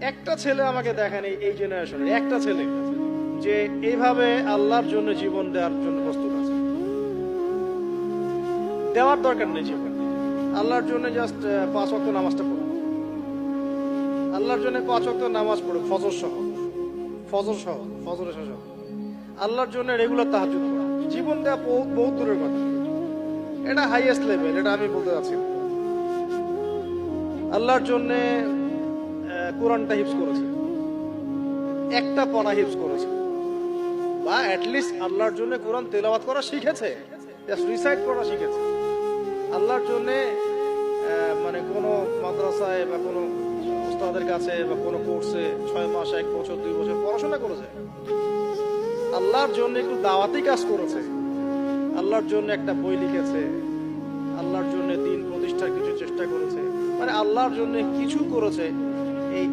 একটা ছেলে আমাকে দেখেন এই জেনারেশনের একটা ছেলে যে এইভাবে আল্লাহর জন্য জীবন দেওয়ার জন্য প্রস্তুত আছে। দেওয়ার দরকার নেই জীবন, আল্লাহর জন্য জাস্ট 5 ওয়াক্ত নামাজটা পড়ো, আল্লাহর জন্য 5 ওয়াক্ত নামাজ পড়ো, ফজর সহ আল্লাহর জন্য রেগুলার তাহাজ্জুদ করো। জীবন দেওয়া বহুত দূরের কথা, এটা হাইয়েস্ট লেভেল, এটা আমি বলতে চাচ্ছি না। আল্লাহর জন্য কোরআনটা হিফজ করেছে, একটা পড়া হিফজ করেছে, বা অ্যাটলিস্ট আল্লাহর জন্য কোরআন তেলাওয়াত করা শিখেছে, জাস্ট রিসাইট করা শিখেছে। আল্লাহর জন্য মানে কোনো মাদ্রাসায় বা কোনো উস্তাদের কাছে বা কোনো কোর্সে 6 মাস 1 বছর 2 বছর পড়াশোনা করেছে। আল্লাহর জন্য একটু দাওয়াতি কাজ করেছে, আল্লাহর জন্য একটা বই লিখেছে, আল্লাহর জন্য দিন প্রতিষ্ঠার কিছু চেষ্টা করেছে, মানে আল্লাহর জন্য কিছু করেছে। এই